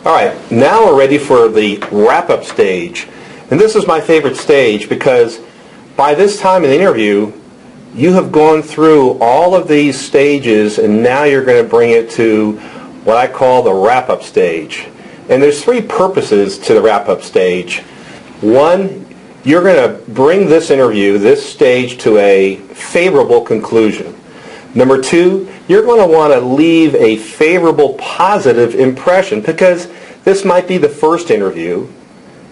All right, now we're ready for the wrap-up stage. And this is my favorite stage because by this time in the interview, you have gone through all of these stages and now you're going to bring it to what I call the wrap-up stage. And there's three purposes to the wrap-up stage. One, you're going to bring this interview, this stage, to a favorable conclusion. Number two, you're going to want to leave a favorable, positive impression because this might be the first interview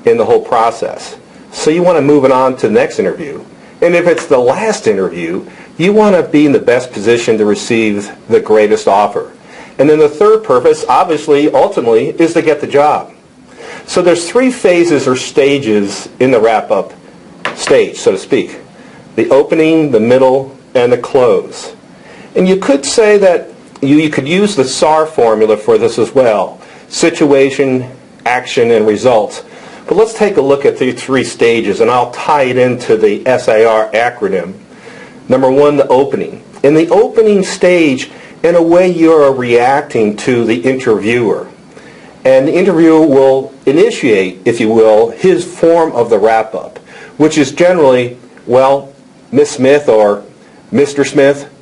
in the whole process. So you want to move it on to the next interview. And if it's the last interview, you want to be in the best position to receive the greatest offer. And then the third purpose, obviously, ultimately, is to get the job. So there's three phases or stages in the wrap-up stage, so to speak. The opening, the middle, and the close. And you could say that you could use the SAR formula for this as well. Situation, action, and results. But let's take a look at the three stages, and I'll tie it into the SAR acronym. Number one, the opening. In the opening stage, in a way you're reacting to the interviewer. And the interviewer will initiate, if you will, his form of the wrap-up, which is generally, well, Miss Smith or Mr. Smith,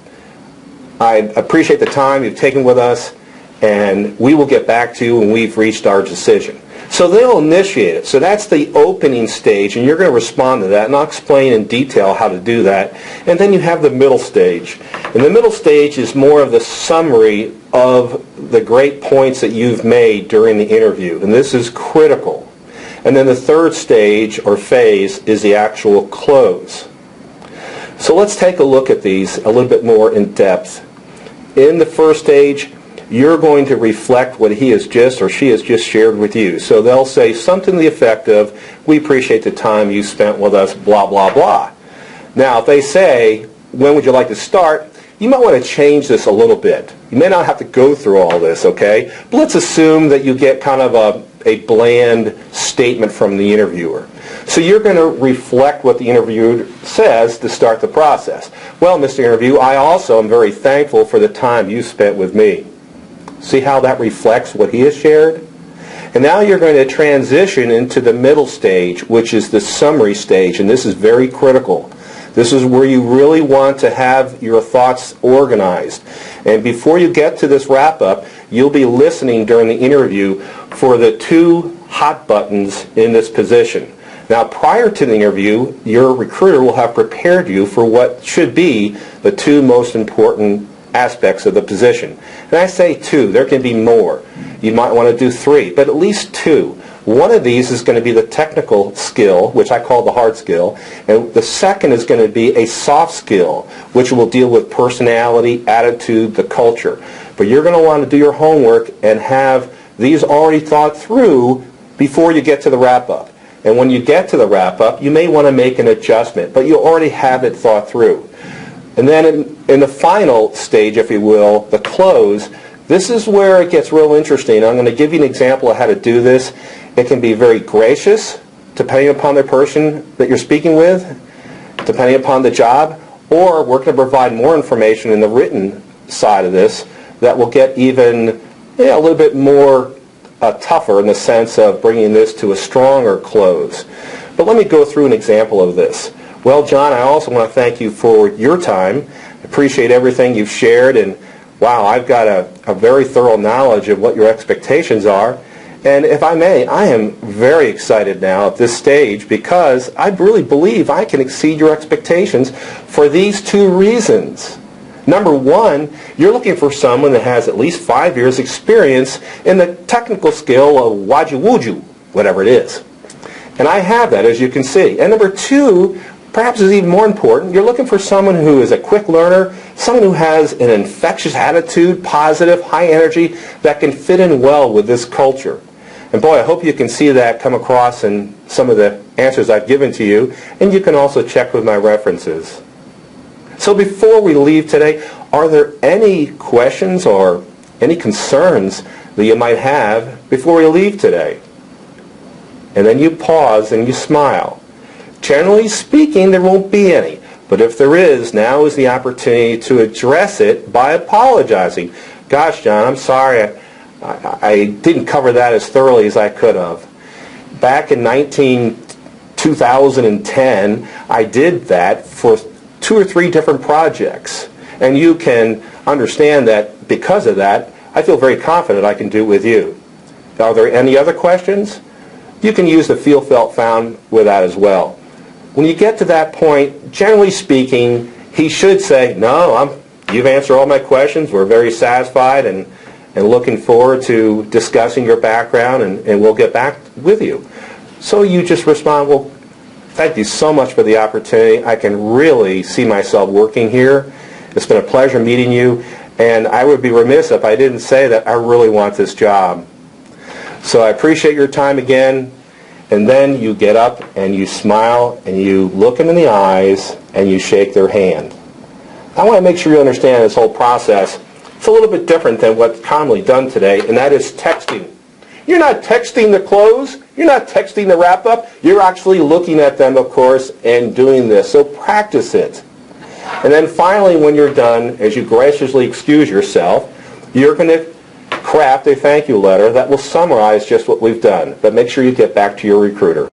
I appreciate the time you've taken with us, and we will get back to you when we've reached our decision. So they'll initiate it. So that's the opening stage, and you're going to respond to that, and I'll explain in detail how to do that. And then you have the middle stage. And the middle stage is more of the summary of the great points that you've made during the interview, and this is critical. And then the third stage, or phase, is the actual close. So let's take a look at these a little bit more in depth. In the first stage, you're going to reflect what he has just or she has just shared with you. So they'll say something to the effect of, we appreciate the time you spent with us, blah, blah, blah. Now, if they say, when would you like to start, you might want to change this a little bit. You may not have to go through all this, okay? But let's assume that you get kind of a bland statement from the interviewer. So you're going to reflect what the interviewer says to start the process. Well, Mr. Interview, I also am very thankful for the time you spent with me. See how that reflects what he has shared? And now you're going to transition into the middle stage, which is the summary stage, and this is very critical. This is where you really want to have your thoughts organized. And before you get to this wrap-up, you'll be listening during the interview for the two hot buttons in this position. Now, prior to the interview, your recruiter will have prepared you for what should be the two most important aspects of the position. And I say two. There can be more. You might want to do three, but at least two. One of these is going to be the technical skill, which I call the hard skill, and the second is going to be a soft skill, which will deal with personality, attitude, the culture. But you're going to want to do your homework and have these already thought through before you get to the wrap-up. And when you get to the wrap-up, you may want to make an adjustment, but you already have it thought through. And then in the final stage, if you will, the close, this is where it gets real interesting. I'm going to give you an example of how to do this. It can be very gracious, depending upon the person that you're speaking with, depending upon the job, or we're going to provide more information in the written side of this that will get even a little bit more tougher in the sense of bringing this to a stronger close. But let me go through an example of this. Well, John, I also want to thank you for your time. I appreciate everything you've shared, and wow, I've got a very thorough knowledge of what your expectations are. And if I may, I am very excited now at this stage because I really believe I can exceed your expectations for these two reasons. Number one, you're looking for someone that has at least 5 years experience in the technical skill of waju-wuju, whatever it is. And I have that, as you can see. And number two, perhaps is even more important, you're looking for someone who is a quick learner, someone who has an infectious attitude, positive, high energy, that can fit in well with this culture. And boy, I hope you can see that come across in some of the answers I've given to you, and you can also check with my references. So before we leave today, are there any questions or any concerns that you might have before we leave today? And then you pause and you smile. Generally speaking, there won't be any. But if there is, now is the opportunity to address it by apologizing. Gosh, John, I'm sorry. I didn't cover that as thoroughly as I could have. Back in 2010, I did that for 2 or 3 different projects. And you can understand that because of that, I feel very confident I can do it with you. Are there any other questions? You can use the feel, felt, found with that as well. When you get to that point, generally speaking, he should say, no, you've answered all my questions. We're very satisfied and looking forward to discussing your background, and we'll get back with you. So you just respond, well, thank you so much for the opportunity. I can really see myself working here. It's been a pleasure meeting you, and I would be remiss if I didn't say that I really want this job. So I appreciate your time again. And then you get up and you smile and you look them in the eyes and you shake their hand. I want to make sure you understand this whole process. It's a little bit different than what's commonly done today, and that is texting. You're not texting the close. You're not texting the wrap-up. You're actually looking at them, of course, and doing this. So practice it. And then finally, when you're done, as you graciously excuse yourself, you're going to craft a thank you letter that will summarize just what we've done. But make sure you get back to your recruiter.